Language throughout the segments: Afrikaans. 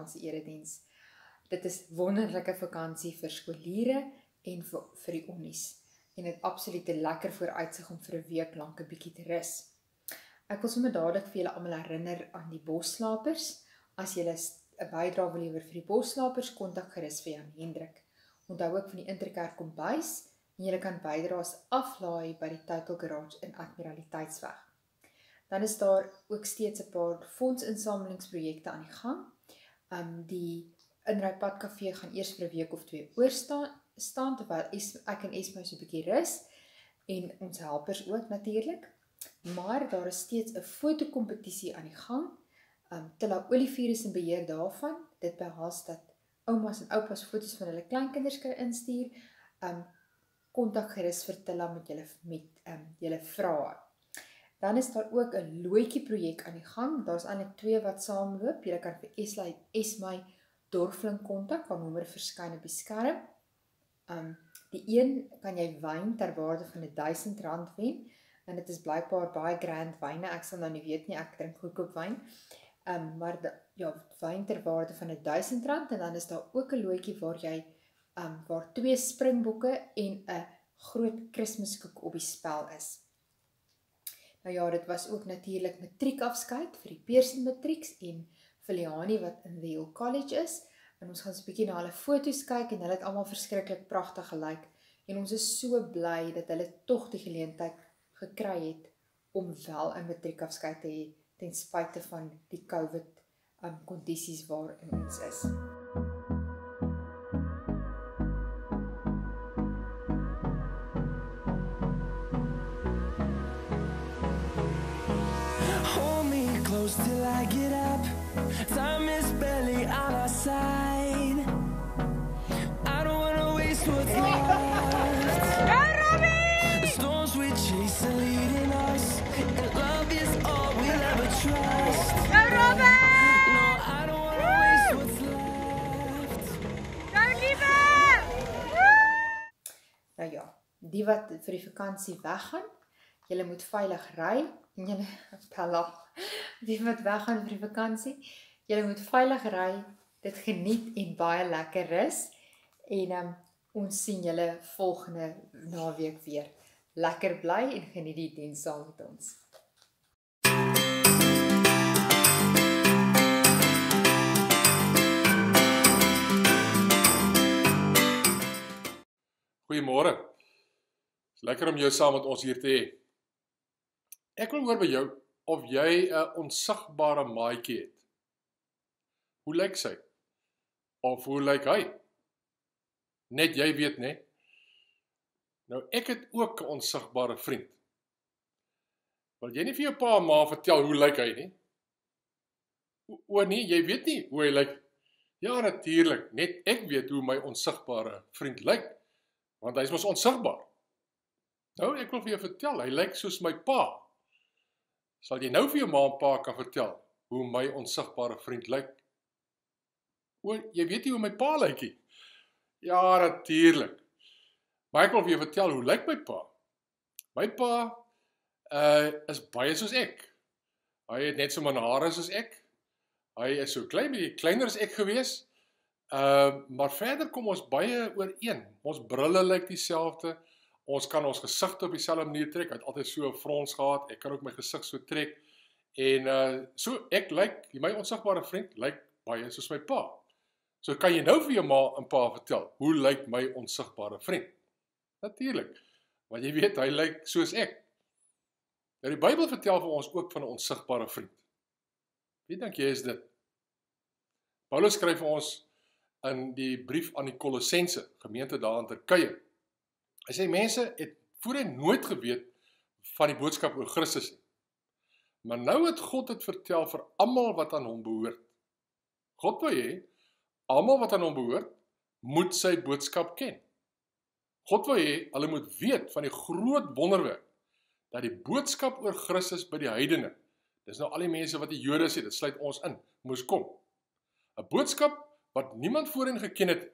se erediens. Dit is wonderlike vakansie vir skoliere en vir die onnies. En dit absoluut 'n lekker vooruitsig om vir 'n week lank 'n bietjie te rus. Ek wil sommer dadelik vir julle almal herinner aan die bosslapers. As julle 'n bydrae wil lewer vir die bosslapers, kontak gerus vir Jan Hendrik. Onthou ook van die Interkerk kombuis en julle kan bydraes aflaai by die Total Garage in Admiraliteitsweg. Dan is daar ook steeds 'n paar fondsinsamelingsprojekte aan die gang. Die Inrypad Kafee gaan eers vir 'n week of 2 oorstaan terwyl ek en Esme so 'n bietjie rus en ons helpers ook natuurlik. Maar daar is steeds 'n fotokompetisie aan die gang. Tilla Olivier is in beheer daarvan. Dit behels dat oumas en oupas foto's van hulle kleinkinders kan instuur. Kontak gerus vir Tilla met julle vrae. Dan is daar ook 'n looitjie projek aan die gang. Daar's eintlik 2 wat saamloop. Jy kan vir Esmy Dorfling kontak, haar nommer verskyn op die skerm. Die een kan jy wyn ter waarde van R1000 wen. En dit is blykbaar baie grand wyne. Ek sal nou nie weet nie, ek drink goedkoop wyn. Maar wyn ter waarde van R1000 en dan is daar ook 'n looitjie waar 2 springbokke en 'n groot Kerskoek op die spel is. Nou ja, dit was ook natuurlik matriekafskeid vir die Pearson matrieks en Filiani wat in the Hill College is. En ons gaan so 'n bietjie na hulle foto's kyk en hulle het almal verskriklik pragtig gelyk. En ons is so bly dat hulle tog die geleentheid gekry het om wel 'n matriekafskeid te hê ten spyte van die COVID kondisies waarin ons is. Hold me close till I get up. Time is barely on our side. I don't wanna waste what's left. The storms we chase are leading us, and love is all we'll ever trust. No, I don't wanna waste what's left. Nou ja, die wat vir die vakansie weggaan, julle moet veilig ry. En julle, die wat weggaan vir die vakansie, julle moet veilig ry, dit geniet en baie lekker rus. En ons sien julle volgende naweek weer. Lekker bly en geniet die diens saam met ons. Goeiemôre. Is lekker om jou saam met ons hier te hê. Ek wil hoor by jou of jy 'n onsigbare maatjie het. Hoe lyk sy? Of hoe lyk hy? Net jy weet, né? Nou, ek het ook 'n onsigbare vriend. Wil jy nie vir jou pa en ma vertel hoe lyk hy nie? O nee, jy weet nie hoe hy lyk. Ja, natuurlik, net ek weet hoe my onsigbare vriend lyk, want hy is mos onsigbaar. Nou, ek wil vir jou vertel, hy lyk soos my pa. Sal jy nou vir jou ma en pa kan vertel hoe my onsigbare vriend lyk? O, jy weet nie hoe my pa lyk nie? Ja, natuurlik. Maar ek wil vir jou vertel, hoe lyk my pa? My pa is baie soos ek. Hy het net so min hare soos ek. Hy is so klein bietjie kleiner as ek gewees. Maar verder kom ons baie ooreen. Ons brille lyk dieselfde. Ons kan ons gesigte op dieselfde manier trek. Hy het altyd so 'n frons gehad. Ek kan ook my gesig so trek. En so ek lyk, my onsigbare vriend lyk baie soos my pa. So kan jy nou vir jou ma en pa vertel, hoe lyk my onsigbare vriend? Natuurlik, want jy weet, hy lyk soos ek. Nou die Bybel vertel vir ons ook van 'n onsigbare vriend. Wie dink jy is dit? Paulus skryf vir ons in die brief aan die Kolossense, gemeente daar in Turkye. Hy sê, mense het voorheen nooit geweet van die boodskap oor Christus nie. Maar nou het God dit vertel vir almal wat aan hom behoort. God wil hê, almal wat aan hom behoort, moet sy boodskap ken. God wil hê, hulle moet weet van die groot wonderwerk, dat die boodskap oor Christus by die heidene, dis nou al die mense wat die Jode is, dit sluit ons in, moes kom. 'n Boodskap wat niemand voorheen geken het.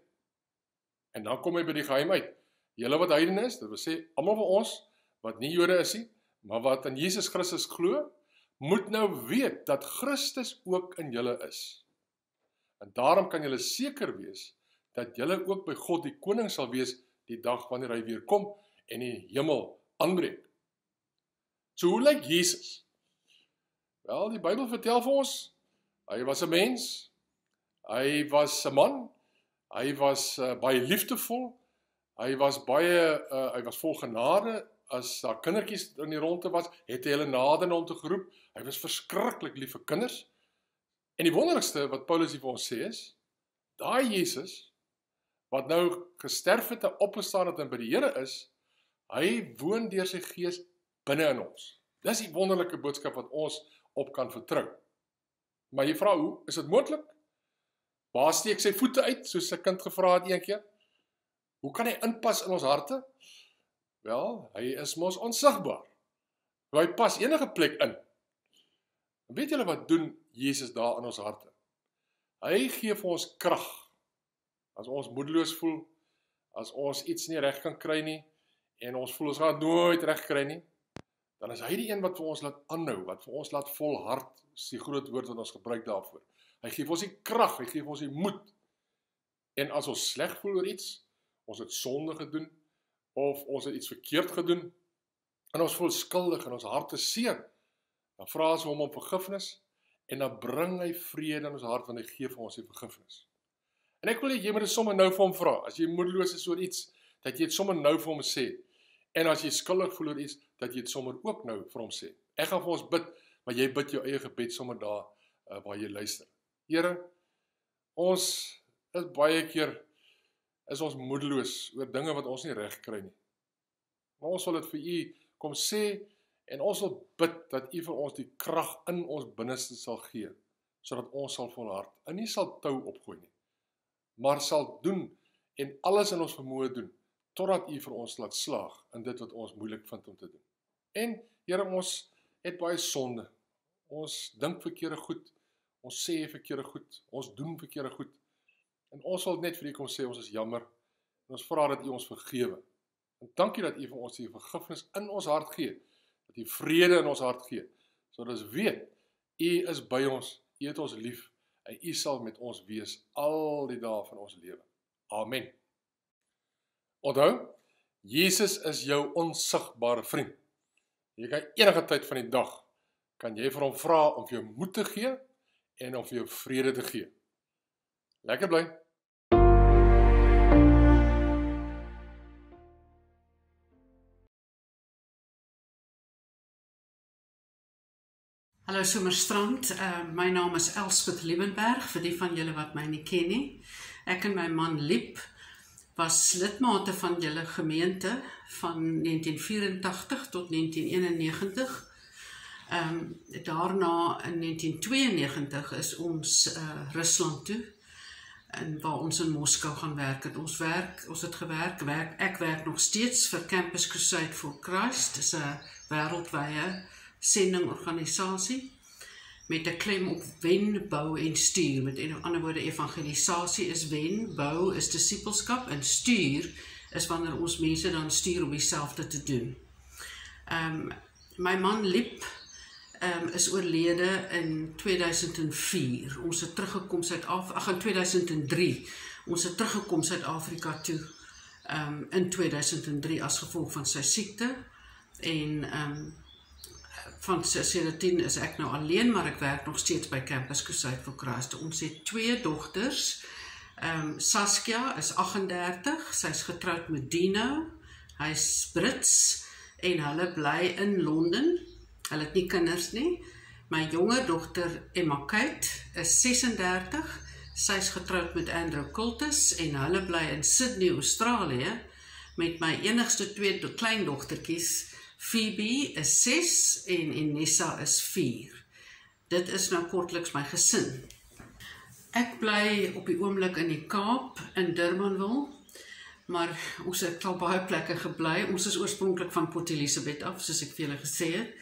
En dan kom hy by die geheim uit. Julle wat heidene is, dit wil sê, almal van ons, wat nie Jode is nie, maar wat in Jesus Christus glo, moet nou weet dat Christus ook in julle is. En daarom kan julle seker wees, dat julle ook by God die koning sal wees, die dag wanneer hy weer kom, en die hemel aanbreek. So hoe lyk Jesus? Wel, die Bybel vertel vir ons, hy was 'n mens, hy was 'n man, hy was baie liefdevol, hy was vol genade. As daar kindertjies in die rondte was, het hy hulle nader na hom toe geroep. Hy was verskriklik lief vir kinders. En die wonderlikste wat Paulus hier vir ons sê is, daai Jesus, wat nou gesterf het en opgestaan het en by die Here is, hy woon deur sy gees binne in ons. Dis die wonderlike boodskap wat ons op kan vertrou. Maar jy vra, hoe is dit moontlik? Waar steek sy voete uit, soos 'n kind gevra het een keer? Hoe kan hy inpas in ons harte? Wel, hy is mos onsigbaar. Hy pas enige plek in. En weet julle wat doen Jesus daar in ons harte? Hy gee vir ons krag. As ons moedeloos voel, as ons iets nie reg kan kry nie, en ons voel ons gaan nooit reg kry nie, dan is hy die een wat vir ons laat aanhou, wat vir ons laat volhard, is die groot woord wat ons gebruik daarvoor. Hy gee vir ons die krag, hy gee vir ons die moed. En as ons sleg voel oor iets, ons het sonde gedoen, of ons het iets verkeerd gedoen, en ons voel skuldig, en ons hart is seer, dan vra ons hom om vergifnis, en dan bring hy vrede in ons hart, want hy gee vir ons die vergifnis. En ek wil jy moet dit sommer nou vir hom vra, as jy moedeloos is oor iets, dat jy dit sommer nou vir hom sê, en as jy skuldig voel oor iets, dat jy dit sommer ook nou vir hom sê. Ek gaan vir ons bid, maar jy bid jou eie gebed sommer daar, waar jy luister. Here, ons is baie keer, is ons moedeloos oor dinge wat ons nie reg kry nie. Maar ons wil dit vir u kom sê, en ons wil bid, dat u vir ons die krag in ons binneste sal gee, sodat ons sal volhard, en nie sal tou opgooi nie, maar sal doen, en alles in ons vermoë doen, totdat u vir ons laat slaag, in dit wat ons moeilik vind om te doen. En, Here, ons het baie sonde, ons dink verkeerde goed, ons sê verkeerde goed, ons doen verkeerde goed, en ons wil net vir u kom sê, ons is jammer, en ons vra dat u ons vergewe, en dankie dat u vir ons die vergifnis in ons hart gee, dat u vrede in ons hart gee, sodat ons weet, u is by ons, u het ons lief, en u sal met ons wees, al die dae van ons lewe. Amen. Onthou, Jesus is jou onsigbare vriend. Jy kan enige tyd van die dag, kan jy vir hom vra om vir jou moed te gee, en om vir jou vrede te gee. Lekker bly! Hallo Somerstrand, my naam is Elspeth Liebenberg, vir die van julle wat my nie ken nie. Ek en my man Liep was lidmate van julle gemeente van 1984 tot 1991. Daarna in 1992 is ons Rusland toe, en waar ons in Moskou gaan werk. Ons het gewerk, ek werk nog steeds vir Campus Crusade for Christ, dis 'n wêreldwye sendingorganisasie, met 'n klem op wen, bou en stuur. Met ander woorde, evangelisasie is wen, bou is disippelskap, en stuur is wanneer ons mense dan stuur om dieselfde te doen. My man Liep is oorlede in 2004. Ons het teruggekom in 2003. Ons het teruggekom Suid-Afrika toe in 2003 as gevolg van sy siekte. En van sindsdien is ek nou alleen, maar ek werk nog steeds by Campus Crusade for Christ. Ons het 2 dogters. Saskia is 38, sy is getroud met Dino, hy is Brits, en hulle bly in Londen. Hulle het nie kinders nie. My jonger dogter Emma Kate is 36, sy is getroud met Andrew Cultus, en hulle bly in Sydney, Australië, met my enigste 2 kleindogtertjies. Phoebe is 6 en Inessa is 4. Dit is nou kortliks my gesin. Ek bly op die oomblik in die Kaap, in Durbanville, maar ons het al baie plekke gebly. Ons is oorspronklik van Port Elizabeth af, soos ek vir julle gesê het.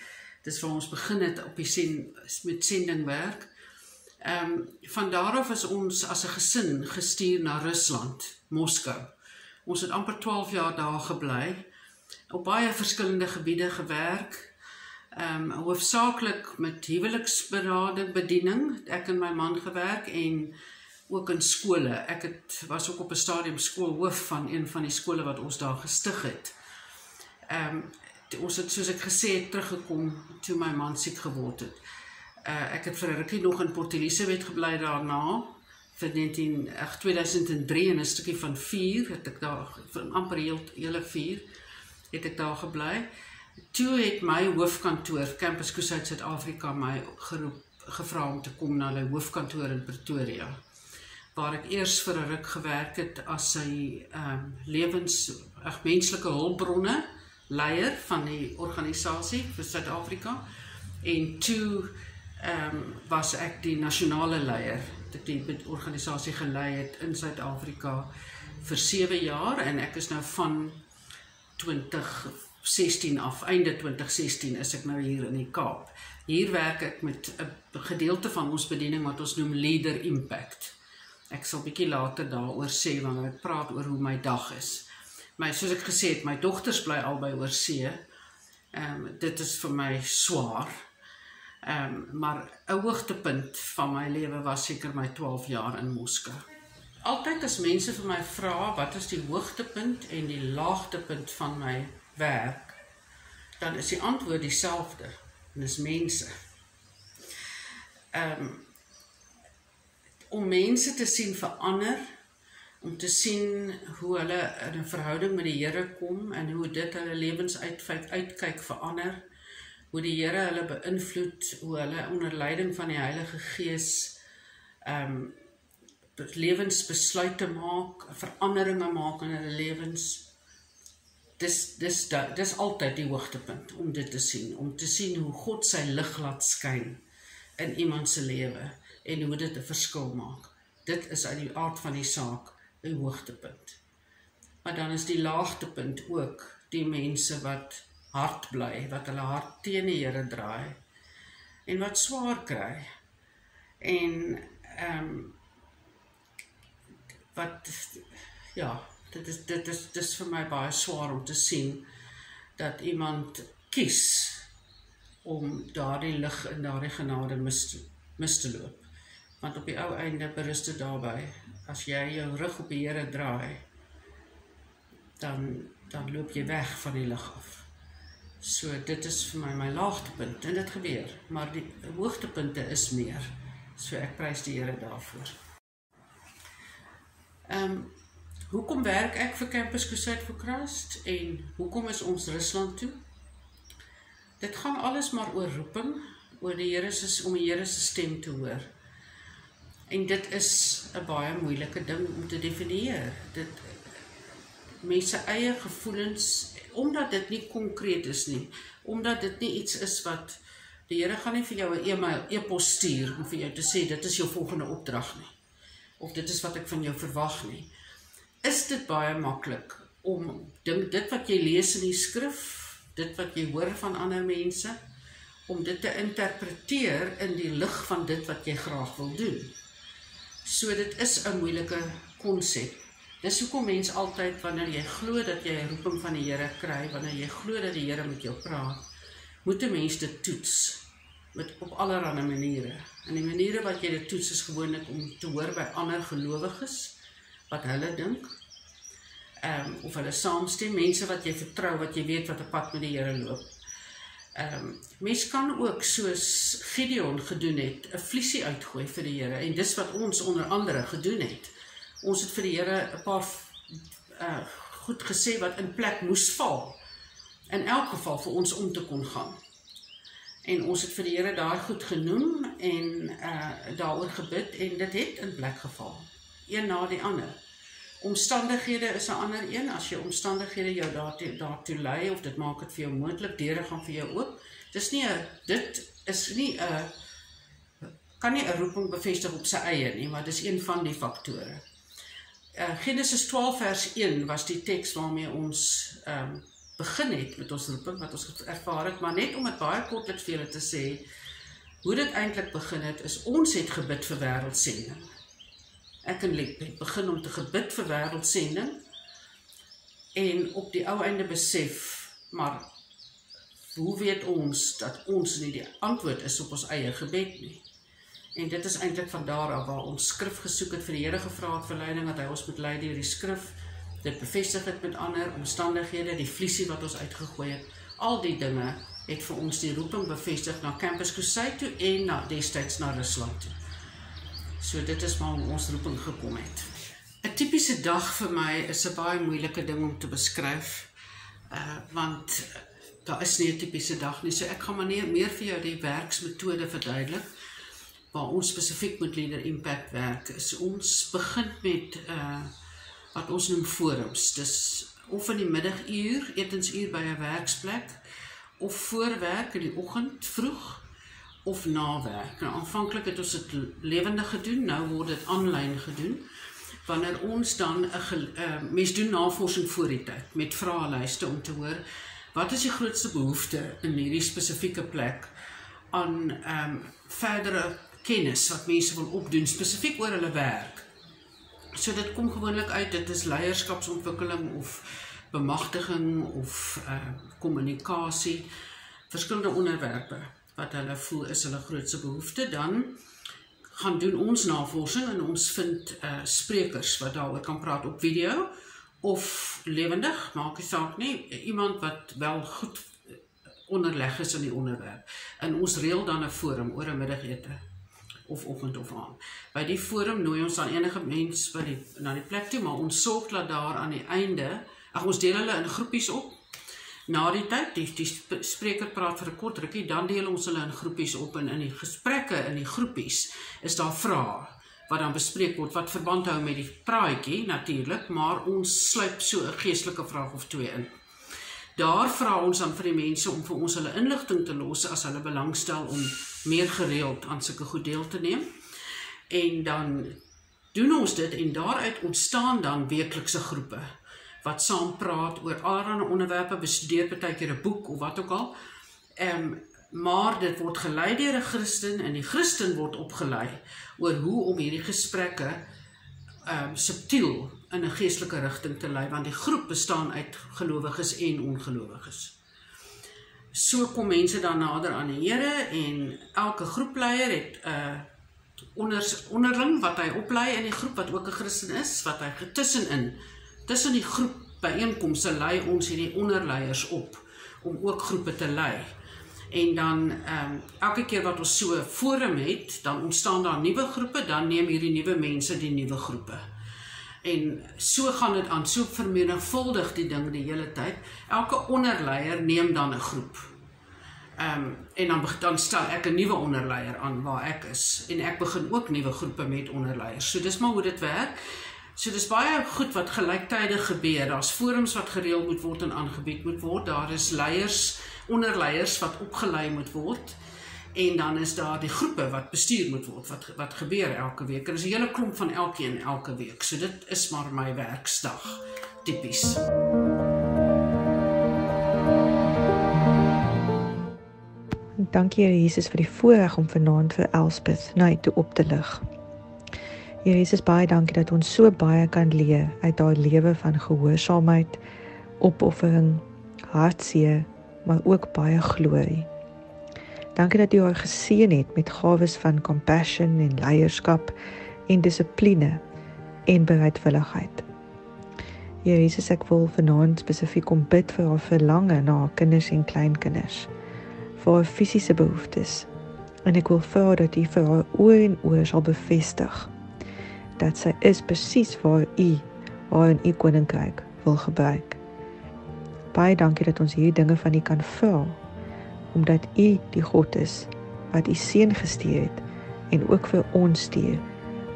Dis waar ons begin het op met sendingwerk. Van daar af is ons as 'n gesin gestuur na Rusland, Moskou. Ons het amper 12 jaar daar gebly, op baie verskillende gebiede gewerk, hoofsaaklik met huweliksberading, bediening, ek en my man gewerk, en ook in skole. Ek was ook op 'n stadium skoolhoof van een van die skole wat ons daar gestig het. Ons het, soos ek gesê het, teruggekom toe my man siek geword het. Ek het vir 'n rukkie nog in Port Elizabeth gebly daarna, vir 2003 en 'n stukkie van 4, het ek daar, vir amper hele 4, het ek daar gebly. Toe het my hoofkantoor, Campus Crusade Suid-Afrika, my gevra om te kom na hulle hoofkantoor in Pretoria, waar ek eers vir 'n ruk gewerk het as sy menslike hulpbronne leier van die organisasie vir Suid-Afrika, en toe was ek die nasionale leier, dat die organisasie gelei het in Suid-Afrika vir 7 jaar, en ek is nou van 2016 af, einde 2016 is ek nou hier in die Kaap. Hier werk ek met 'n gedeelte van ons bediening wat ons noem Leader Impact. Ek sal bietjie later daaroor sê wanneer ek praat oor hoe my dag is. Maar soos ek gesê het, my dogters bly albei oor see. Dit is vir my swaar. Maar 'n hoogtepunt van my lewe was seker my 12 jaar in Moskou. Altyd as mense vir my vra wat is die hoogtepunt en die laagtepunt van my werk, dan is die antwoord dieselfde, en dis mense. Om mense te sien verander, om te sien hoe hulle in 'n verhouding met die Here kom, en hoe dit hulle lewensuitkyk verander, hoe die Here hulle beïnvloed, hoe hulle onder leiding van die Heilige Gees lewensbesluite maak, veranderinge maak in hulle lewens. Dis altyd die hoogtepunt om dit te sien, om te sien hoe God sy lig laat skyn in iemand se lewe en hoe dit 'n verskil maak. Dit is uit die aard van die saak 'n hoogtepunt. Maar dan is die laagtepunt ook die mense wat hard bly, wat hulle hart teen die Here draai en wat swaar kry. En dit is vir my baie swaar om te sien dat iemand kies om daardie lig en daardie genade mis te loop. Want op die ou einde berus dit daarby, as jy jou rug op die Here draai, dan loop jy weg van die lig af. So dit is vir my laagtepunt, en dit gebeur, maar die hoogtepunte is meer. So ek prys die Here daarvoor. Hoekom werk ek vir Campus Crusade for Christ, en hoekom is ons Rusland toe? Dit gaan alles maar oor roeping, oor om die Here se stem te hoor. En dit is 'n baie moeilike ding om te definieer. Mense eie gevoelens, omdat dit nie konkreet is nie, omdat dit nie iets is wat, die Here gaan nie vir jou 'n e-pos stuur om vir jou te sê, dit is jou volgende opdrag nie, of dit is wat ek van jou verwag nie. Is dit baie maklik om dit wat jy lees in die skrif, dit wat jy hoor van ander mense, om dit te interpreteer in die lig van dit wat jy graag wil doen. So dit is 'n moeilike konsep. Dis hoekom mens altyd, wanneer jy glo dat jy 'n roeping van die Here kry, wanneer jy glo dat die Here met jou praat, moet 'n mens dit toets, op allerlei maniere. En die maniere wat jy dit toets is gewoonlik om te hoor by ander gelowiges, wat hulle dink, of hulle saamstem, mense wat jy vertrou, wat jy weet wat 'n pad met die Here loop. Mens kan ook, soos Gideon gedoen het, 'n vliesie uitgooi vir die Here, en dis wat ons onder andere gedoen het. Ons het vir die Here 'n paar goed gesê wat in plek moes val, in elk geval vir ons om te kon gaan. En ons het vir die Here daai goed genoem, en daaroor gebid, en dit het in plek geval, een na die ander. Omstandighede is 'n ander een. As jou omstandighede jou daartoe lei, of dit maak dit vir jou moontlik, deure gaan vir jou oop. Kan nie 'n roeping bevestig op sy eie nie, maar dis een van die faktore. Genesis 12 vers 1 was die teks waarmee ons begin het met ons roeping, wat ons ervaar het, maar net om dit baie kortliks vir julle te sê, hoe dit eintlik begin het, is ons het gebid vir wêreldsending. Ek en Lep het begin om te gebid vir wêreldsending, en op die ou einde besef, maar hoe weet ons dat ons nie die antwoord is op ons eie gebed nie? En dit is eintlik van daar af waar ons skrif gesoek het vir die Here gevra het vir leiding, dat hy ons moet lei deur die skrif, dit bevestig het met ander omstandighede, die vliesie wat ons uitgegooi het, al die dinge het vir ons die roeping bevestig na Campus Crusade toe en destyds na Rusland toe. So dit is waar ons roeping gekom het. 'n Tipiese dag vir my is 'n baie moeilike ding om te beskryf, want daar is nie 'n tipiese dag nie, so ek gaan maar meer vir jou die werksmetode verduidelik. Waar ons spesifiek met Leader Impact werk, is ons begin met wat ons noem forums. Dis of in die middaguur, etensuur by 'n werksplek, of voor werk in die oggend vroeg, of na werk. Nou, aanvanklik het ons dit lewendig gedoen, nou word dit aanlyn gedoen. Wanneer ons dan, mens doen navorsing voor die tyd, met vraelyste om te hoor, wat is die grootste behoefte in hierdie spesifieke plek aan verdere kennis wat mense wil opdoen, spesifiek oor hulle werk. So dit kom gewoonlik uit, dit is leierskapsontwikkeling of bemagtiging of kommunikasie, verskillende onderwerpe wat hulle voel is hulle grootste behoefte. Dan gaan doen ons navorsing en ons vind sprekers wat daaroor kan praat op video of lewendig, maak nie saak nie, iemand wat wel goed onderleg is in die onderwerp. En ons reël dan 'n forum oor 'n middagete of oggend of aand. By die forum nooi ons dan enige mens na die plek toe, maar ons sorg dat daar aan die einde, ons deel hulle in groepies op. Na die tyd, die spreker praat vir 'n kort rukkie, dan deel ons hulle in groepies op en in die gesprekke in die groepies is daar vrae wat dan bespreek word, wat verband hou met die praatjie natuurlik, maar ons sluip so 'n geestelike vraag of twee in. Daar vra ons dan vir die mense om vir ons hulle inligting te los as hulle belangstel om meer gereeld aan sulke goed deel te neem. En dan doen ons dit en daaruit ontstaan dan weeklikse groepe wat saam praat oor allerlei onderwerpe, bestudeer partykeer 'n boek of wat ook al. Maar dit word gelei deur 'n Christen en die Christen word opgelei oor hoe om hierdie gesprekke subtiel in 'n geestelike rigting te lei, want die groep bestaan uit gelowiges en ongelowiges. So kom mense dan nader aan die Here en elke groepleier het onderling wat hy oplei in die groep, wat ook 'n Christen is, wat hy tussen die groep byeenkomste lei ons hierdie onderleiers op, om ook groepe te lei. En dan, elke keer wat ons so 'n forum het, dan ontstaan daar nuwe groepe, dan neem hierdie nuwe mense die nuwe groepe. En so gaan dit aan, so vermenigvuldig die ding die hele tyd. Elke onderleier neem dan 'n groep. En dan stel ek 'n nuwe onderleier aan waar ek is. En ek begin ook nuwe groepe met onderleiers. So dis maar hoe dit werk. So dis baie goed wat gelyktydig gebeur. Daar's forums wat gereël moet word en aangebied moet word. Daar is onderleiers wat opgelei moet word. En dan is daar die groepe wat bestuur moet word, wat gebeur elke week. Er is 'n hele klomp van elkeen elke week. So dit is maar my werksdag, tipies. Dankie Here Jesus vir die voorreg om vanaand vir Elspeth na U toe op te lig. Here Jesus, baie dankie dat ons so baie kan leer uit haar lewe van gehoorsaamheid, opoffering, hartseer, maar ook baie glorie. Dankie dat U haar geseën het met gawes van compassion en leierskap en dissipline en bereidwilligheid. Here Jesus, ek wil vanaand spesifiek om bid vir haar verlange na haar kinders en kleinkinders, vir haar fisiese behoeftes. En ek wil vra dat U vir haar oor en oor sal bevestig dat sy is presies waar U haar in U koninkryk wil gebruik. Baie dankie dat ons hierdie dinge van U kan vra, omdat U die God is wat U seun gestuur het en ook vir ons stuur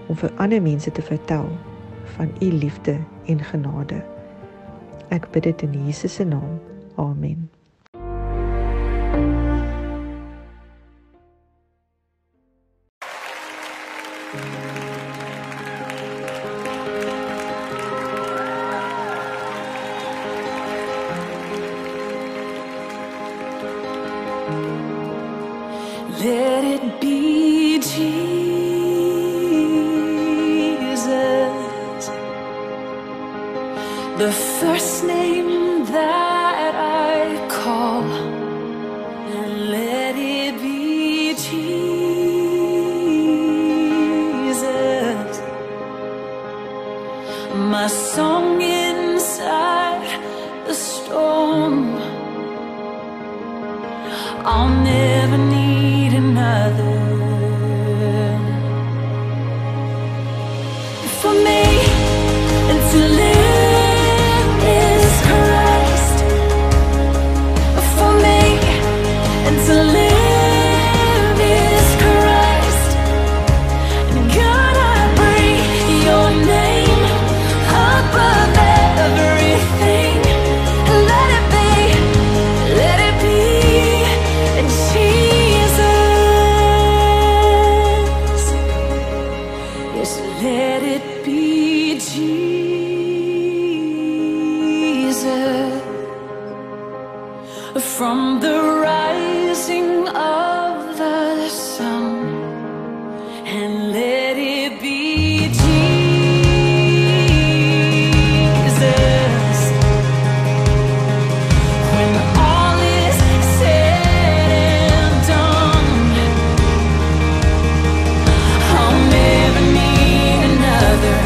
om vir ander mense te vertel van U liefde en genade. Ek bid dit in Jesus se naam. Amen. Let it be Jesus, the first name that I call, and let it be Jesus. song inside the storm. I'll never need another. For me, and to live is Christ. For me, and to live is Christ. And God, I breathe your name above everything. Let it be, Jesus. Yes, let it be Jesus. From the rising of the sun, and let it be Jesus. When all is said and done, I'll never need another.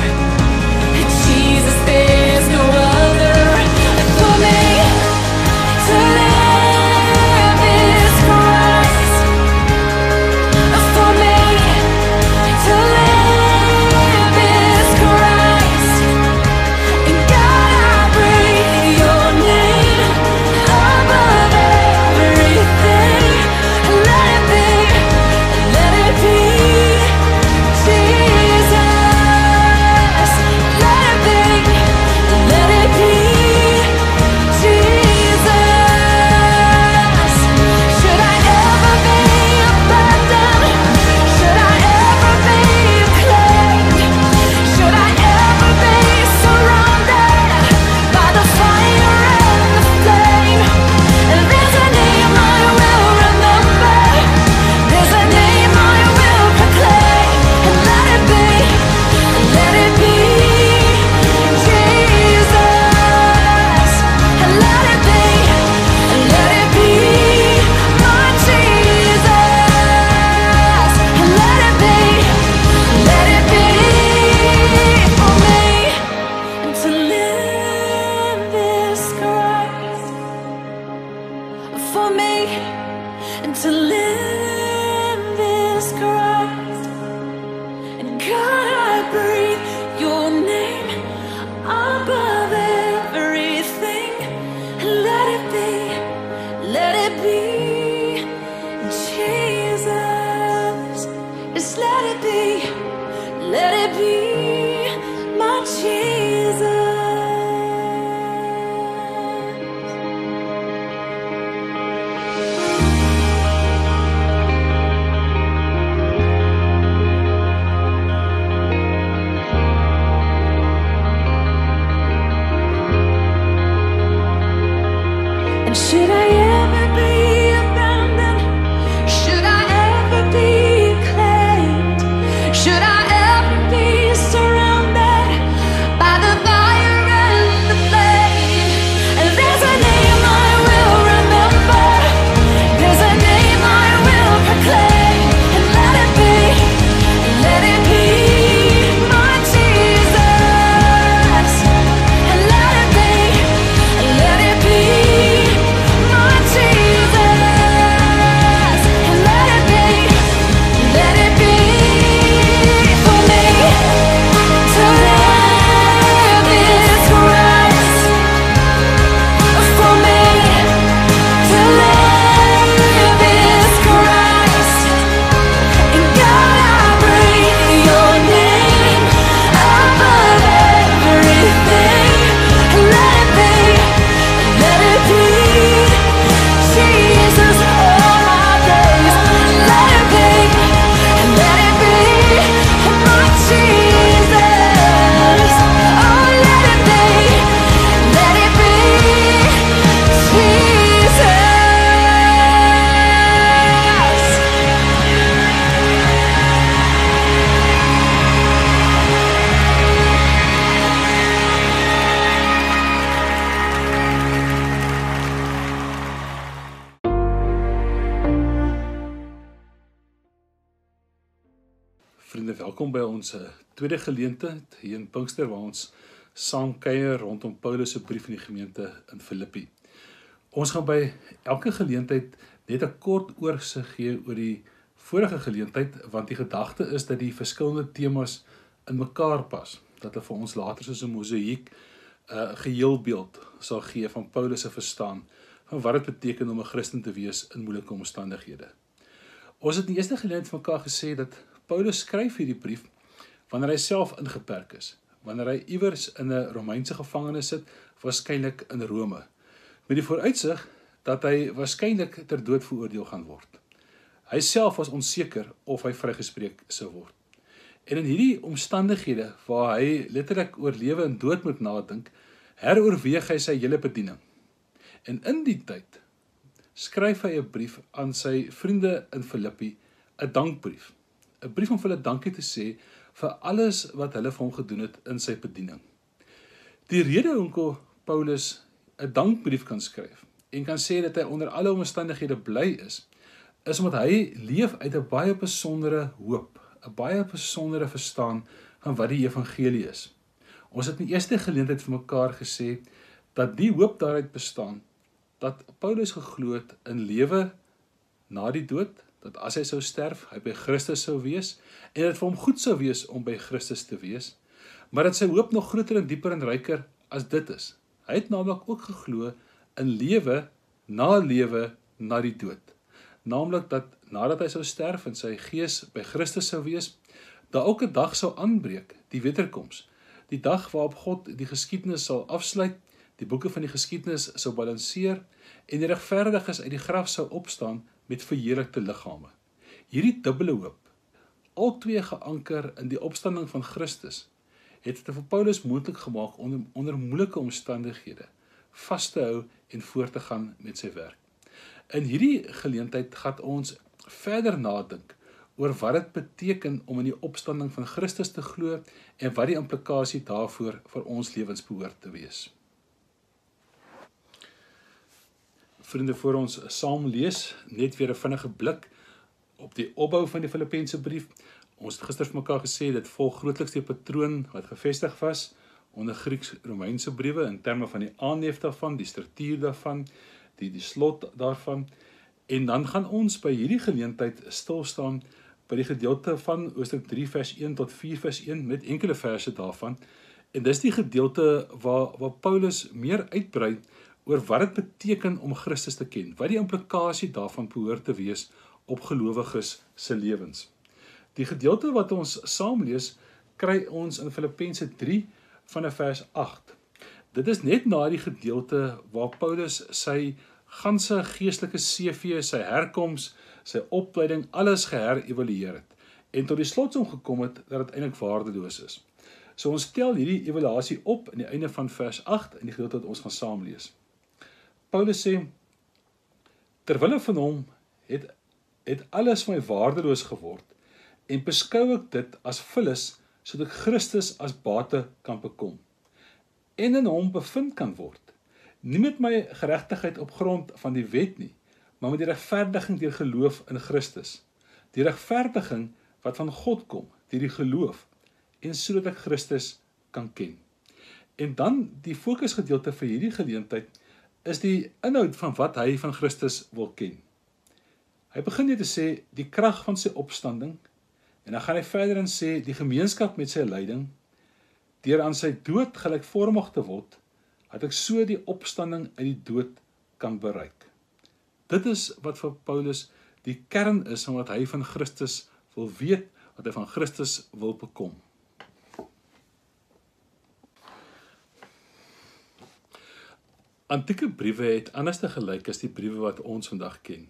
Jesus, there's no other. For me, to live is Christ. For me, to live is Christ. And God, I breathe your name above everything. Let it be Jesus. Let it be Jesus. Should I ever be abandoned? Should I ever be claimed? Should I ever be surrounded by the fire and the flame? And there's a name I will remember. There's a name I will proclaim. And let it be Jesus. And let it be my Jesus. And let it be for me. And to live is Christ. For me, and to live is Christ. And God, I breathe your name above everything. And let it be Jesus. Just let it be my Jesus. And should I ever be abandoned? Should I ever be claimed? Should I ever be surrounded by the fire and the flame? And there's a name I will remember. There's a name I will proclaim. And let it be my Jesus. And let it be my Jesus. And let it be for me. To live is Christ. For me, to live is Christ. And God, I breathe your name above everything. And let it be Jesus all my days. Let it be my Jesus. Oh, let it be Jesus. Vriende, welkom by ons tweede geleentheid hier in Pinkster waar ons saam kuier rondom Paulus se brief in die gemeente in Filippi. Ons gaan by elke geleentheid net 'n kort oorsig gee oor die vorige geleentheid, want die gedagte is dat die verskillende temas in mekaar pas, dat hulle vir ons later soos 'n mosaïek geheelbeeld sal gee van Paulus se verstaan van wat dit beteken om 'n Christen te wees in moeilike omstandighede. Ons het in die eerste geleentheid van mekaar gesê dat Paulus skryf hierdie brief wanneer hy self ingeperk is, wanneer hy iewers in 'n Romeinse gevangenis sit, waarskynlik in Rome, met die vooruitsig dat hy waarskynlik ter dood veroordeel gaan word. Hy self was onseker of hy vrygespreek sou word. En in hierdie omstandighede waar hy letterlik oor lewe en dood moet nadink, heroorweeg hy sy hele bediening. En in die tyd skryf hy 'n brief aan sy vriende in Filippi, 'n dankbrief. 'n Brief om vir hulle dankie te sê vir alles wat hulle vir hom gedoen het in sy bediening. Die rede hoekom Paulus 'n dankbrief kan skryf en kan sê dat hy onder alle omstandighede bly is omdat hy leef uit 'n baie besondere hoop, 'n baie besondere verstaan van wat die evangelie is. Ons het in die eerste geleentheid vir mekaar gesê dat die hoop daaruit bestaan dat Paulus geglo het in lewe na die dood, dat as hy sou sterf, hy by Christus sou wees, en dat vir hom goed sou wees om by Christus te wees, maar dat sy hoop nog groter en dieper en ryker as dit is. Hy het naamlik ook geglo in lewe na die dood. Naamlik dat nadat hy sou sterf en sy gees by Christus sou wees, daar ook 'n dag sou aanbreek, die wederkoms, die dag waarop God die geskiedenis sal afsluit, die boeke van die geskiedenis sou balanseer en die regverdiges uit die graf sou opstaan met verheerlikte liggame. Hierdie dubbele hoop, albei geanker in die opstanding van Christus, het dit vir Paulus moontlik gemaak om onder moeilike omstandighede vas te hou en voort te gaan met sy werk. In hierdie geleentheid gaan ons verder nadink oor wat dit beteken om in die opstanding van Christus te glo en wat die implikasie daarvoor vir ons lewens behoort te wees. Vriende, voor ons saam lees, net weer 'n vinnige blik op die opbou van die Filippense brief. Ons het gister vir mekaar gesê, dit volg grootliks die patroon wat gevestig was onder Grieks-Romeinse briewe in terme van die aanhef daarvan, die struktuur daarvan, die slot daarvan. En dan gaan ons by hierdie geleentheid stilstaan by die gedeelte van hoofstuk 3 vers 1 tot 4 vers 1 met enkele verse daarvan. En dis die gedeelte waar Paulus meer uitbrei oor wat dit beteken om Christus te ken, wat die implikasie daarvan behoort te wees op gelowiges se lewens. Die gedeelte wat ons saam lees, kry ons in Filippense 3 vanaf vers 8. Dit is net na die gedeelte waar Paulus sy ganse geestelike CV, sy herkoms, sy opleiding, alles geherevalueer het en tot die slotsom gekom het dat dit eintlik waardeloos is. So ons tel hierdie evaluasie op in die einde van vers 8 in die gedeelte wat ons gaan saam lees. Paulus sê, terwille van hom het alles vir my waardeloos geword en beskou ek dit as vullis sodat ek Christus as bate kan bekom en in hom bevind kan word, nie met my geregtigheid op grond van die wet nie, maar met die regverdiging deur geloof in Christus, die regverdiging wat van God kom, deur die geloof, en sodat ek Christus kan ken. En dan die fokusgedeelte vir hierdie geleentheid is die inhoud van wat hy van Christus wil ken. Hy begin net te sê die krag van sy opstanding, en dan gaan hy verder en sê die gemeenskap met sy lyding, deur aan sy dood gelykvormig te word, dat ek so die opstanding uit die dood kan bereik. Dit is wat vir Paulus die kern is van wat hy van Christus wil weet, wat hy van Christus wil bekom. Antieke briewe het anders te gelyk as die briewe wat ons vandag ken.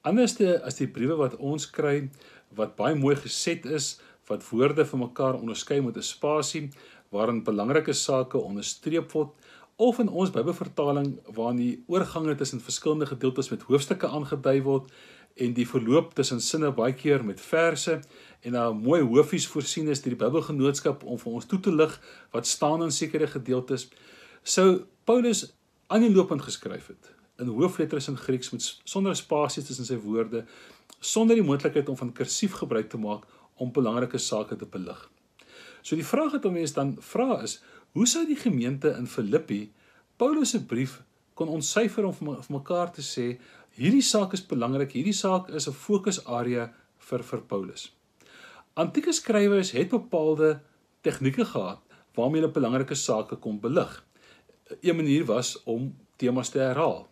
Anders as die briewe wat ons kry, wat baie mooi geset is, wat woorde vir mekaar onderskei met 'n spasie, waarin belangrike sake onderstreep word, of in ons Bybelvertaling waarin die oorgange tussen verskillende gedeeltes met hoofstukke aangedui word, en die verloop tussen sinne baie keer met verse, en daar mooi hoofies voorsien is deur die Bybelgenootskap om vir ons toe te lig wat staan in sekere gedeeltes, sou Paulus aaneenlopend geskryf het, in hoofletters in Grieks, sonder spasies tussen sy woorde, sonder die moontlikheid om van kursief gebruik te maak om belangrike sake te belig. So die vraag wat 'n mens dan vra is, Hoe sou die gemeente in Filippi Paulus se brief kon ontsyfer om vir mekaar te sê, hierdie saak is belangrik, hierdie saak is 'n fokusarea vir Paulus. Antieke skrywers het bepaalde tegnieke gehad waarmee hulle belangrike sake kon belig. 'Een manier was om temas te herhaal.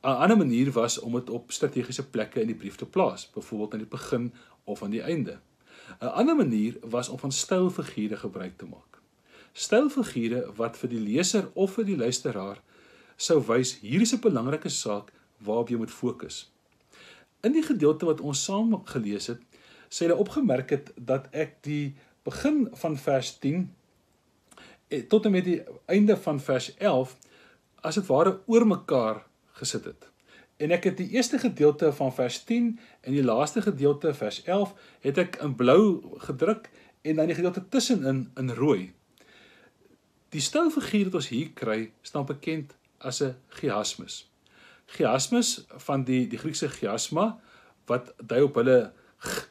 'n ander manier was om dit op strategiese plekke in die brief te plaas, byvoorbeeld aan die begin of aan die einde. 'n ander manier was om van stylfigure gebruik te maak. Stylfigure wat vir die leser of vir die luisteraar sou wys, hier is 'n belangrike saak waarop jy moet fokus. In die gedeelte wat ons saam gelees het, sê hulle opgemerk het dat ek die begin van vers 10 tot en met die einde van vers 11 as dit ware oor mekaar gesit het. En ek het die eerste gedeelte van vers 10 en die laaste gedeelte vers 11 het ek in blou gedruk en dan die gedeelte tussenin in rooi. Die stylfiguur wat ons hier kry, staan bekend as 'n chiasmus. Chiasmus van die Griekse chiasma, wat dui op hulle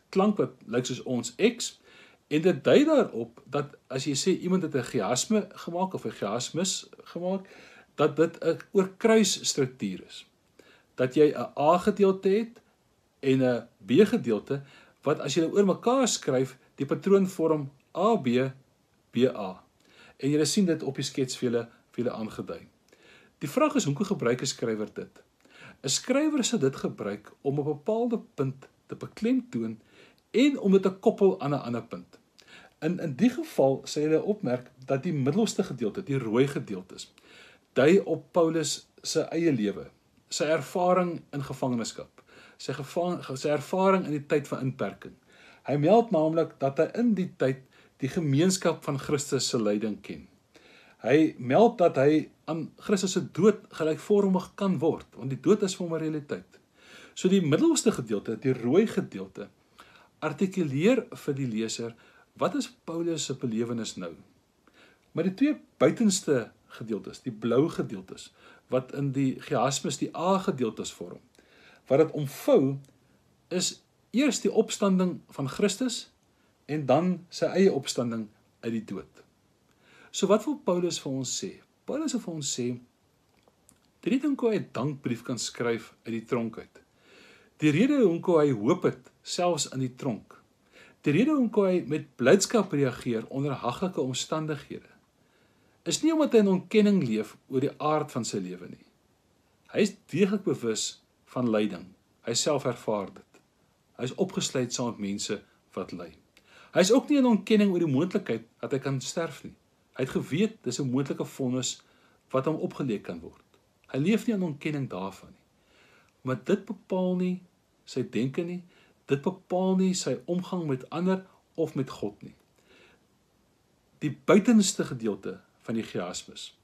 klank wat lyk soos ons X, en dit dui daarop dat as jy sê iemand het 'n chiasme gemaak of 'n chiasmus gemaak, dat dit 'n oorkruisstruktuur is. Dat jy 'n A gedeelte het en 'n B gedeelte, wat as jy oor mekaar skryf, die patroon vorm AB, BA. En jy sien dit op die skets vir julle aangedui. Die vraag is, hoe gebruik 'n skrywer dit? 'n Skrywer sal dit gebruik om 'n bepaalde punt te beklemtoon en om dit te koppel aan 'n ander punt. In die geval sê hulle opmerk dat die middelste gedeelte, die rooi gedeeltes, dui op Paulus se eie lewe, sy ervaring in gevangenskap, sy ervaring in die tyd van inperking. Hy meld naamlik dat hy in die tyd die gemeenskap van Christus se lyding ken. Hy meld dat hy aan Christus se dood gelykvormig kan word, want die dood is vir hom 'n realiteit. So die middelste gedeelte, die rooi gedeelte, artikuleer vir die leser, wat is Paulus se belewenis nou? Maar die twee buitenste gedeeltes, die blou gedeeltes, wat in die chiasmus die A gedeeltes vorm, wat dit omvou, is eers die opstanding van Christus, en dan sy eie opstanding uit die dood. So wat wil Paulus vir ons sê? Paulus wil vir ons sê, die rede hoekom hy 'n dankbrief kan skryf uit die tronk uit. Die rede hoekom hy hoop het, selfs in die tronk. Die rede hoekom hy met blydskap reageer onder haglike omstandighede, is nie omdat hy in ontkenning leef oor die aard van sy lewe nie. Hy is deeglik bewus van lyding. Hy self ervaar dit. Hy is opgesluit saam met mense wat ly. Hy is ook nie in ontkenning oor die moontlikheid dat hy kan sterf nie. Hy het geweet dis 'n moontlike vonnis wat hom opgelê kan word. Hy leef nie in ontkenning daarvan nie. Maar dit bepaal nie sy denke nie, dit bepaal nie sy omgang met ander of met God nie. Die buitenste gedeelte van die chiasmus,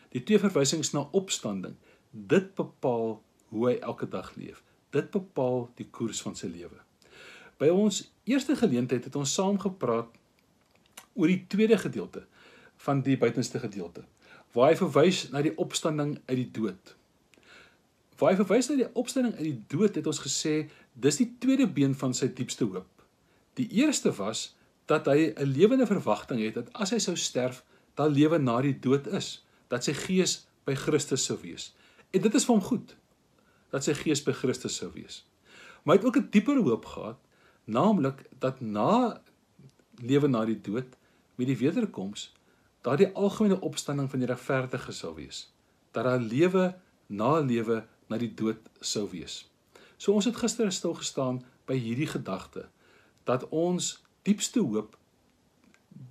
die twee verwysings na opstanding, dit bepaal hoe hy elke dag leef. Dit bepaal die koers van sy lewe. By ons eerste geleentheid het ons saam gepraat oor die tweede gedeelte van die buitenste gedeelte, waar hy verwys na die opstanding uit die dood. Waar hy verwys na die opstanding uit die dood, het ons gesê, dis die tweede been van sy diepste hoop. Die eerste was, dat hy 'n lewende verwagting het, dat as hy sou sterf, daar lewe na die dood is, dat sy gees by Christus sou wees. En dit is vir hom goed, dat sy gees by Christus sou wees. Maar hy het ook 'n dieper hoop gehad, naamlik dat na lewe na die dood, met die wederkoms, daar die algemene opstanding van die regverdige sou wees. Dat daar lewe na die dood sou wees. So ons het gister stil gestaan by hierdie gedagte, dat ons diepste hoop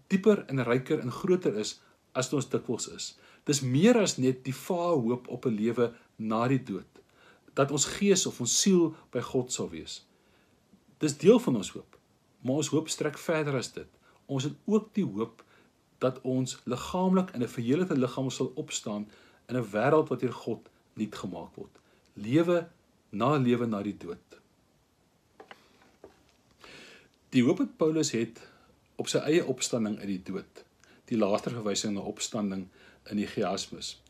dieper en ryker en groter is as dit ons dikwels is. Dis meer as net die vae hoop op 'n lewe na die dood, dat ons gees of ons siel by God sal wees. Dis deel van ons hoop, maar ons hoop strek verder as dit. Ons het ook die hoop dat ons liggaamlik in 'n verheerlikte liggaam sal opstaan in 'n wêreld wat deur God nuut gemaak word. Lewe na die dood. Die hoop wat Paulus het op sy eie opstanding uit die dood, die later verwysing na opstanding in die chiasmus,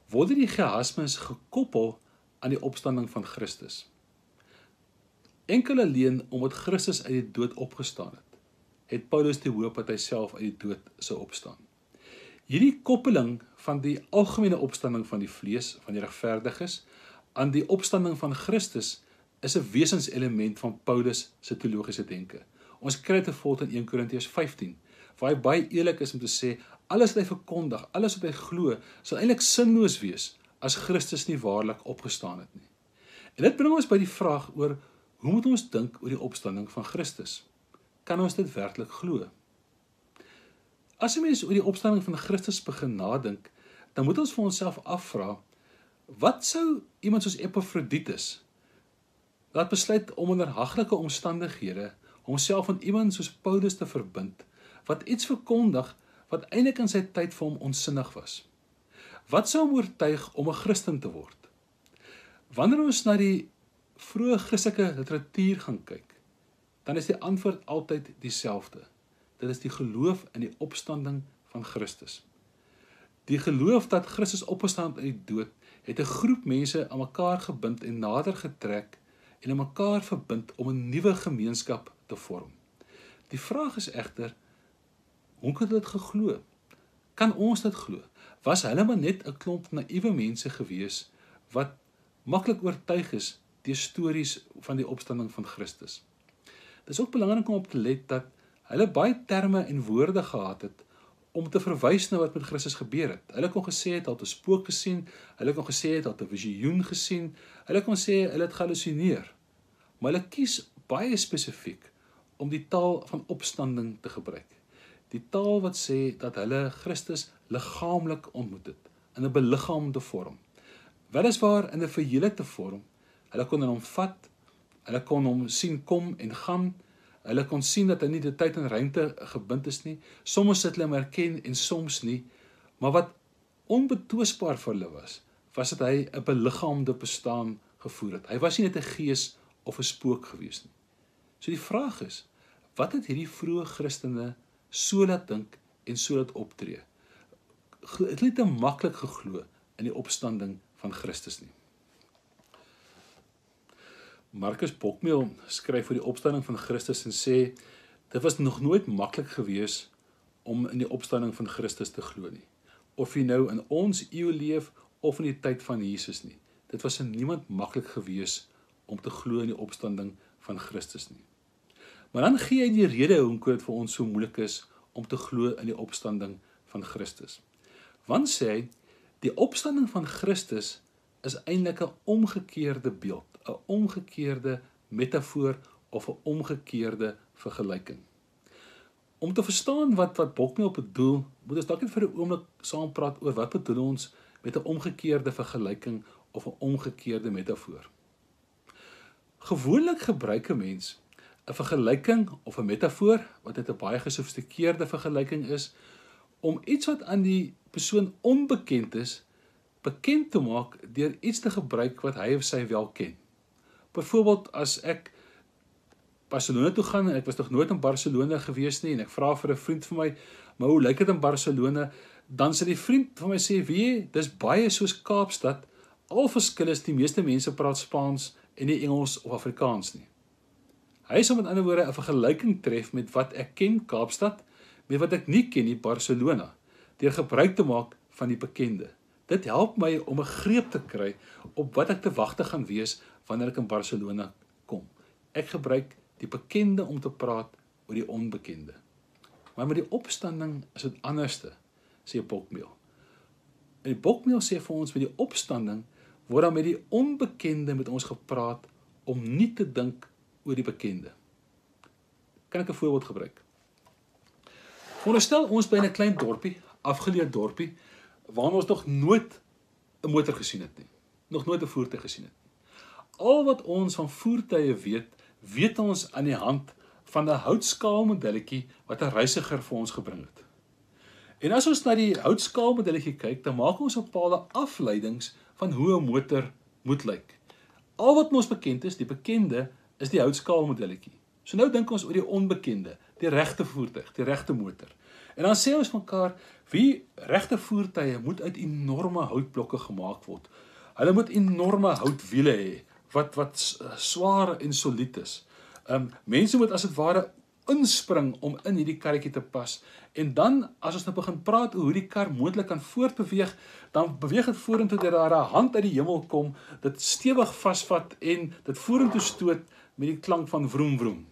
word die chiasmus gekoppel aan die opstanding van Christus. Enkel alleen omdat Christus uit die dood opgestaan het Paulus die hoop dat hy self uit die dood sou opstaan. Hierdie koppeling van die algemene opstanding van die vlees, van die regverdiges, aan die opstanding van Christus, is 'n wesenselement van Paulus se teologiese denke. Ons kry dit gevolg in 1 Korintiërs 15, waar hy baie eerlik is om te sê, alles wat hy verkondig, alles wat hy glo, sal eintlik sinloos wees, as Christus nie waarlik opgestaan het nie. En dit bring ons by die vraag oor, hoe moet ons dink oor die opstanding van Christus? Kan ons dit werklik glo? As 'n mens oor die opstanding van Christus begin nadink, dan moet ons vir onsself afvra, wat sou iemand soos Epafroditus laat besluit om onder haglike omstandighede homself aan iemand soos Paulus te verbind, wat iets verkondig wat eintlik in sy tyd vir hom onsinnig was? Wat sou hom oortuig om 'n Christen te word? Wanneer ons na die vroeë Christelike literatuur gaan kyk, dan is die antwoord altyd dieselfde. Dit is die geloof in die opstanding van Christus. Die geloof dat Christus opgestaan het uit die dood, het 'n groep mense aan mekaar gebind en nader getrek en aan mekaar verbind om 'n nuwe gemeenskap te vorm. Die vraag is egter, hoe kan dit geglo? Kan ons dit glo? Was hulle maar net 'n klomp naïewe mense gewees wat maklik oortuig is deur stories van die opstanding van Christus? Dit is ook belangrik om op te let dat hulle baie terme en woorde gehad het om te verwys na wat met Christus gebeur het. Hulle kon gesê het, hulle het 'n spook gesien, hulle kon gesê het, hulle het 'n visioen gesien, hulle kon sê, hulle het gehallusineer. Maar hulle kies baie spesifiek om die taal van opstanding te gebruik. Die taal wat sê dat hulle Christus liggaamlik ontmoet het, in 'n beliggaamde vorm. Weliswaar in 'n verheerlikte vorm, hulle kon hom vat, hulle kon hom sien kom en gaan, hulle kon sien dat hy nie die tyd en ruimte gebind is nie, soms het hulle hom herken en soms nie, maar wat onbetwisbaar vir hulle was dat hy 'n beliggaamde bestaan gevoer het. Hy was nie net 'n gees of 'n spook gewees nie. So die vraag is, wat het hierdie vroeë Christene so laat dink en so laat optree? Het hulle te maklik geglo in die opstanding van Christus nie. Marcus Bokmeel skryf oor die opstanding van Christus en sê, dit was nog nooit maklik gewees om in die opstanding van Christus te glo nie. Of jy nou in ons eeu leef of in die tyd van Jesus nie. Dit was in niemand maklik gewees om te glo in die opstanding van Christus nie. Maar dan gee hy die rede hoekom dit vir ons so moeilik is om te glo in die opstanding van Christus. Want sê hy, die opstanding van Christus is eintlik 'n omgekeerde beeld, 'n omgekeerde metafoor of 'n omgekeerde vergelyking. Om te verstaan wat Bokmeel bedoel, moet ons dalk net vir 'n oomblik saam praat oor wat bedoel ons met 'n omgekeerde vergelyking of 'n omgekeerde metafoor. Gewoonlik gebruik 'n mens 'n vergelyking of 'n metafoor, wat dit 'n baie gesofistikeerde vergelyking is, om iets wat aan die persoon onbekend is, bekend te maak deur iets te gebruik wat hy of sy wel ken. Byvoorbeeld, as ek Barcelona toe gaan, en ek was nog nooit in Barcelona gewees nie, en ek vra vir 'n vriend van my, maar hoe lyk dit in Barcelona? Dan sê die vriend van my sê, weet jy, dis baie soos Kaapstad, al verskil is die meeste mense praat Spaans en nie Engels of Afrikaans nie. Hy sal met ander woorde 'n vergelyking tref met wat ek ken Kaapstad, met wat ek nie ken nie Barcelona, deur gebruik te maak van die bekende. Dit help my om 'n greep te kry op wat ek te wagte gaan wees wanneer ek in Barcelona kom. Ek gebruik die bekende om te praat oor die onbekende. Maar met die opstanding is dit anderste, sê Bokmeel. En die Bokmeel sê vir ons, met die opstanding word dan met die onbekende met ons gepraat om nie te dink oor die bekende. Kan ek 'n voorbeeld gebruik? Veronderstel ons by 'n klein dorpie, afgeleë dorpie, waar ons nog nooit 'n motor gesien het nie. Nog nooit 'n voertuig gesien het nie. Al wat ons van voertuie weet ons aan die hand van 'n houtskaalmodelletjie wat 'n reisiger vir ons gebring het. En as ons na die houtskaalmodelletjie kyk, dan maak ons 'n bepaalde afleidings van hoe 'n motor moet lyk. Al wat ons bekend is, die bekende, is die houtskaalmodelletjie. So nou dink ons oor die onbekende, die regte voertuig, die regte motor. En dan sê ons mekaar, wie regte voertuie moet uit enorme houtblokke gemaak word. Hulle moet enorme houtwiele hê, wat swaar en solied is. Mense moet as dit ware inspring om in hierdie karretjie te pas. En dan, as ons nou begin praat oor hoe die kar moontlik kan voortbeweeg, dan beweeg dit vorentoe dat daar 'n hand uit die hemel kom, dit stewig vasvat en dit vorentoe stoot met die klank van vroom vroom.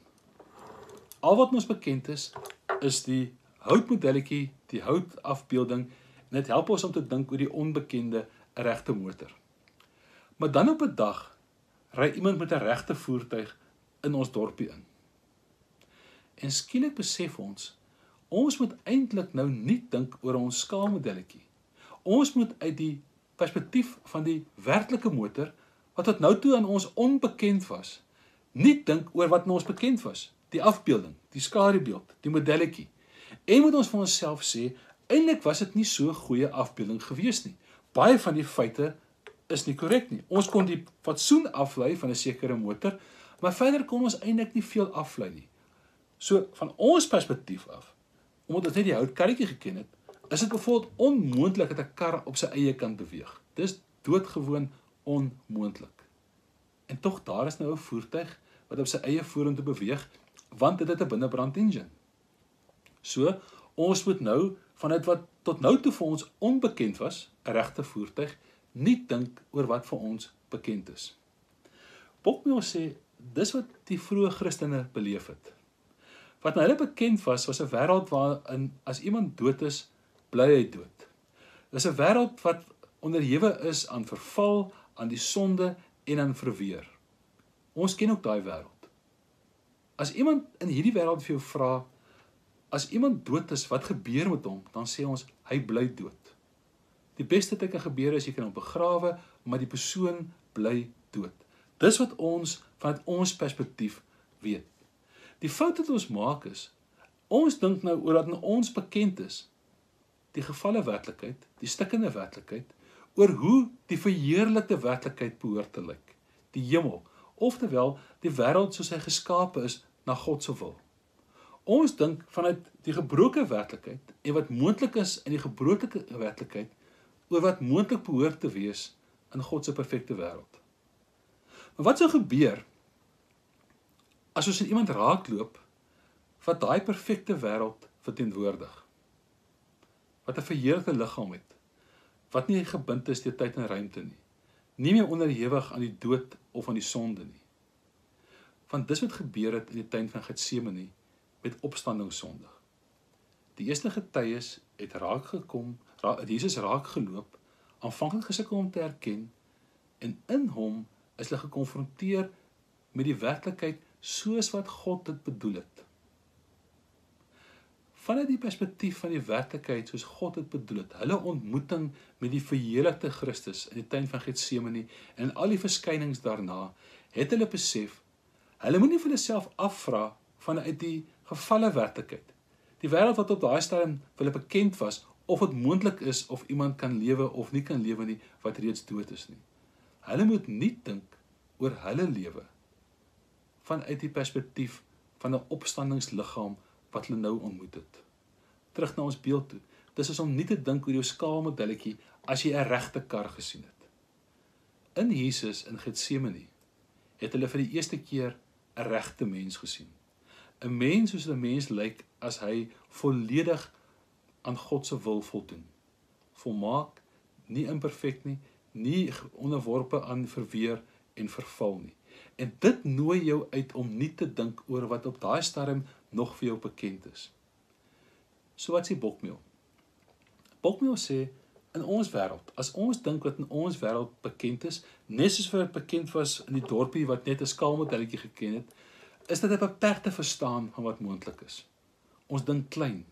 Al wat ons bekend is die houtmodelletjie, die houtafbeelding, en dit help ons om te dink oor die onbekende, 'n regte motor. Maar dan op 'n dag ry iemand met 'n regte voertuig in ons dorpie in. En skielik besef ons moet eintlik nou nie dink oor ons skaalmodelletjie. Ons moet uit die perspektief van die werklike motor, wat tot nou toe aan ons onbekend was, nie dink oor wat aan ons bekend was, die afbeelding, die skadubeeld, die modelletjie. En moet ons vir onsself sê, eintlik was dit nie so 'n goeie afbeelding gewees nie. Baie van die feite is nie korrek nie. Ons kon die fatsoen aflei van 'n sekere motor, maar verder kon ons eintlik nie veel aflei nie. So van ons perspektief af, omdat ons net die houtkarretjie geken het, is dit byvoorbeeld onmoontlik dat 'n kar op sy eie kan beweeg. Dis doodgewoon onmoontlik. En tog daar is nou 'n voertuig wat op sy eie vorentoe beweeg, want dit het 'n binnebrand engine. So, ons moet nou vanuit wat tot nou toe vir ons onbekend was, 'n regte voertuig, nie dink oor wat vir ons bekend is. Bokmeel sê, dis wat die vroeë Christene beleef het. Wat nou hulle bekend was 'n wêreld waarin as iemand dood is, bly hy dood. Dis 'n wêreld wat onderhewe is aan verval, aan die sonde en aan verweer. Ons ken ook daai wêreld. As iemand in hierdie wêreld vir jou vra, as iemand dood is, wat gebeur met hom? Dan sê ons, hy bly dood. Die beste wat kan gebeur is, jy kan hom begrawe, maar die persoon bly dood. Dis wat ons, vanuit ons perspektief, weet. Die fout wat ons maak is, ons dink nou oor wat in ons bekend is, die gevalle werklikheid, die stikkende werklikheid, oor hoe die verheerlikte werklikheid behoort te lyk, die hemel, oftewel die wêreld soos hy geskape is na God se wil. Ons dink vanuit die gebroke werklikheid en wat moontlik is in die gebroke werklikheid oor wat moontlik behoort te wees in God se perfekte wêreld. Maar wat sou gebeur as ons in iemand raakloop wat daai perfekte wêreld verteenwoordig? Wat 'n verheerlikte liggaam het, wat nie gebind is deur tyd en ruimte nie meer onderhewig aan die dood of aan die sonde nie. Want dis wat gebeur het in die tuin van Getsemane met opstandingssondig. Die eerste getuies het Jesus raak geloop, aanvanklik gesukkel om te herken, en in hom is hulle gekonfronteer met die werklikheid soos wat God dit bedoel het. Vanuit die perspektief van die werklikheid soos God dit bedoel het, hulle ontmoeting met die verheerlikte Christus in die tuin van Getsemane en al die verskynings daarna, het hulle besef, hulle moet nie vir hulle self afvra vanuit die gevalle werklikheid, die wêreld wat op daai stadium vir hulle bekend was, of dit moontlik is of iemand kan lewe of nie kan lewe nie, wat reeds dood is nie. Hulle moet nie dink oor hulle lewe vanuit die perspektief van 'n opstandingsliggaam wat hulle nou ontmoet het. Terug na ons beeld toe. Dis is om nie te dink oor jou skaalmodelletjie as jy 'n regte kar gesien het. In Jesus in Getsemane het hulle vir die eerste keer 'n regte mens gesien. 'n Mens soos 'n mens lyk as hy volledig aan God se wil voldoen. Volmaak, nie imperfek nie onderworpe aan verweer en verval nie. En dit nooi jou uit om nie te dink oor wat op daai stadium nog vir jou bekend is. So wat sê Bokmeel? Bokmeel sê, in ons wêreld, as ons dink wat in ons wêreld bekend is, net soos wat bekend was in die dorpie wat net 'n skaalmodelletjie geken het, is dit 'n beperkte verstaan van wat moontlik is. Ons dink klein.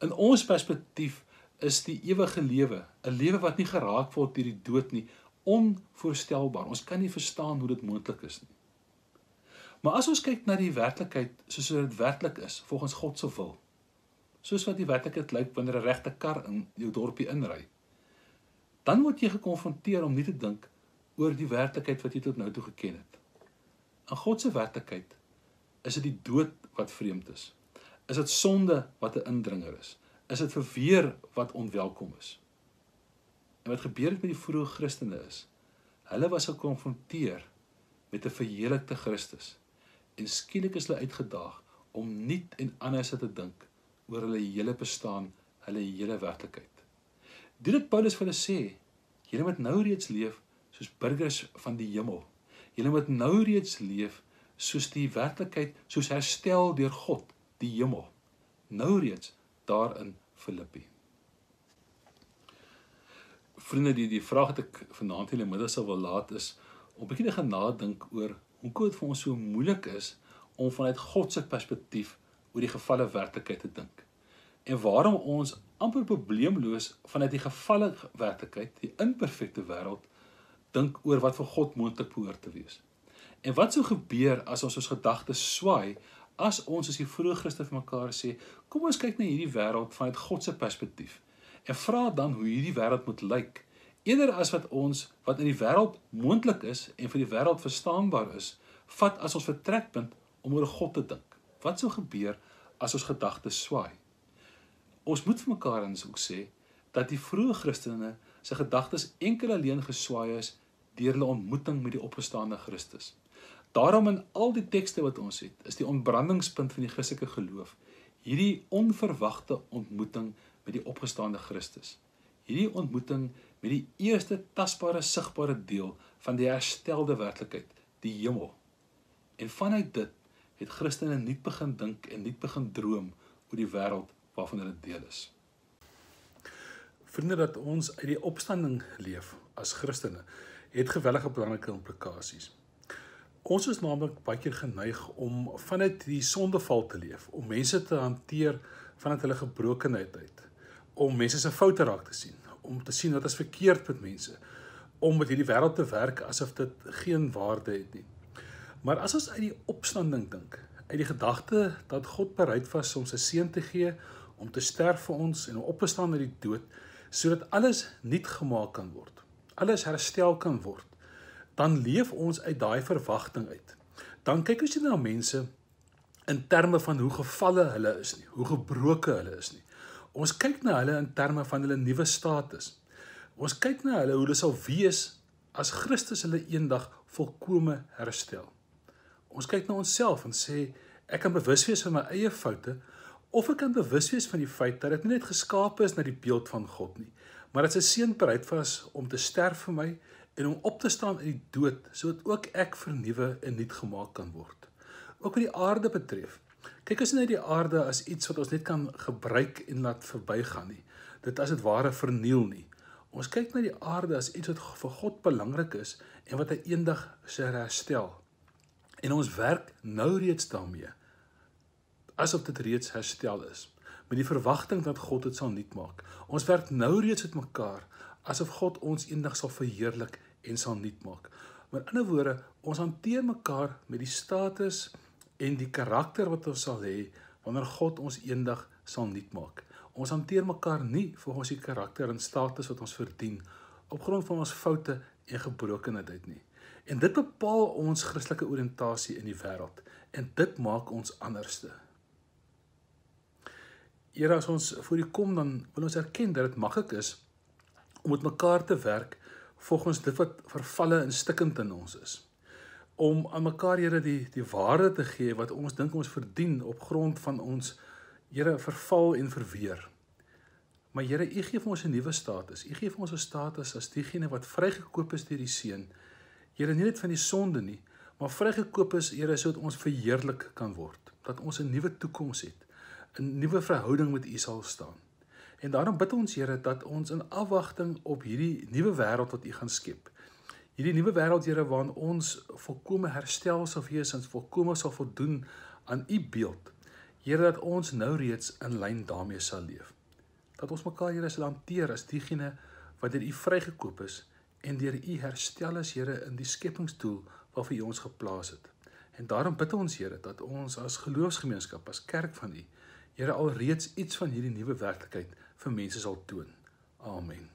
In ons perspektief is die ewige lewe, 'n lewe wat nie geraak word deur die dood nie, onvoorstelbaar. Ons kan nie verstaan hoe dit moontlik is nie. Maar as ons kyk na die werklikheid soos dit werklik is, volgens God se wil, soos wat die werklikheid lyk wanneer 'n regte kar in jou dorpie inry, dan word jy gekonfronteer om nie te dink oor die werklikheid wat jy tot nou toe geken het. In God se werklikheid is dit die dood wat vreemd is. Is dit sonde wat 'n indringer is? Is dit verweer wat onwelkom is? En wat gebeur het met die vroeë Christene is, hulle was gekonfronteer met 'n verheerlikte Christus, en skielik is hulle uitgedaag om nie en anders te dink oor hulle hele bestaan, hulle hele werklikheid. Dit Paulus vir hulle sê, julle moet nou reeds leef soos burgers van die hemel. Julle moet nou reeds leef soos die werklikheid, soos herstel deur God, die hemel. Nou reeds daar in Filippi. Vriende, die vraag wat ek vanaand in die middag sal wil laat is, om 'n bietjie te gaan nadink oor hoekom dit vir ons so moeilik is om vanuit God se perspektief oor die gevalle werklikheid te dink. En waarom ons amper probleemloos vanuit die gevalle werklikheid, die imperfekte wêreld, dink oor wat vir God moontlik behoort te wees. En wat sou gebeur as ons gedagtes swaai, as ons as die vroeë Christene vir mekaar sê, kom ons kyk na hierdie wêreld vanuit God se perspektief, en vra dan hoe hierdie wêreld moet lyk, eerder as wat in die wêreld moontlik is, en vir die wêreld verstaanbaar is, vat as ons vertrekpunt om oor God te dink. Wat sou gebeur as ons gedagtes swaai? Ons moet vir mekaar eens ook sê, dat die vroeë Christene se gedagtes enkel alleen geswaai is deur hulle ontmoeting met die opgestaane Christus. Daarom in al die tekste wat ons het, is die ontbrandingspunt van die Christelike geloof, hierdie onverwagte ontmoeting met die opgestaane Christus. Hierdie ontmoeting met die eerste tasbare, sigbare deel van die herstelde werklikheid, die hemel. En vanuit dit het Christene nie begin dink en nie begin droom oor die wêreld waarvan hulle deel is. Vriende, dat ons uit die opstanding leef as Christene, het geweldige belangrike implikasies. Ons is naamlik baie keer geneig om vanuit die sondeval te leef, om mense te hanteer vanuit hulle gebrokenheid uit, om mense se foute raak te sien, om te sien wat is verkeerd met mense, om met hierdie wêreld te werk asof dit geen waarde het nie. Maar as ons uit die opstanding dink, uit die gedagte dat God bereid was om sy seun te gee, om te sterf vir ons en om op te staan uit die dood, sodat alles nuut gemaak kan word, alles herstel kan word, dan leef ons uit daai verwagting uit. Dan kyk ons nie na mense in terme van hoe gevalle hulle is nie, hoe gebroke hulle is nie. Ons kyk na hulle in terme van hulle nuwe status. Ons kyk na hulle hoe hulle sal wees as Christus hulle eendag volkome herstel. Ons kyk na onsself en sê, ek kan bewus wees van my eie foute, of ek kan bewus wees van die feit dat ek nie net geskape is na die beeld van God nie, maar dat sy seun bereid was om te sterf vir my en om op te staan uit die dood, sodat ook ek vernuwe en nuut gemaak kan word. Ook wat die aarde betref, kyk ons nie na die aarde as iets wat ons net kan gebruik en laat verbygaan nie, dit as dit ware verniel nie. Ons kyk na die aarde as iets wat vir God belangrik is en wat hy eendag sal herstel. En ons werk nou reeds daarmee, asof dit reeds herstel is, met die verwagting dat God dit sal nuut maak. Ons werk nou reeds met mekaar, asof God ons eendag sal verheerlik en sal nuut maak. Met ander woorde, ons hanteer mekaar met die status en die karakter wat ons sal hê, wanneer God ons eendag sal nuut maak. Ons hanteer mekaar nie volgens die karakter en status wat ons verdien, op grond van ons foute en gebrokenheid nie. En dit bepaal ons Christelike oriëntasie in die wêreld, en dit maak ons anderste. Here, as ons voor U kom, dan wil ons erken dat dit maklik is om met mekaar te werk volgens dit wat vervalle en stikkend in ons is. Om aan mekaar, Here, die waarde te gee wat ons dink ons verdien op grond van ons, Here, verval en verweer. Maar Here, U gee vir ons 'n nuwe status. U gee vir ons 'n status as diegene wat vrygekoop is deur die Seun. Here, nie net van die sonde nie, maar vrygekoop is, Here, sodat ons verheerlik kan word, dat ons 'n nuwe toekoms het, 'n nuwe verhouding met U sal staan. En daarom bid ons, Here, dat ons in afwagting op hierdie nuwe wêreld wat U gaan skep, hierdie nuwe wêreld, Here, waarin ons volkome herstel sal wees en volkome sal voldoen aan U beeld, Here, dat ons nou reeds in lyn daarmee sal leef. Dat ons mekaar, Here, sal hanteer as diegene wat deur U vrygekoop is en deur U herstel is, Here, in die skepingsdoel waarvoor U ons geplaas het. En daarom bid ons, Here, dat ons as geloofsgemeenskap, as kerk van U, Here, alreeds iets van hierdie nuwe werklikheid vir mense sal toon. Amen.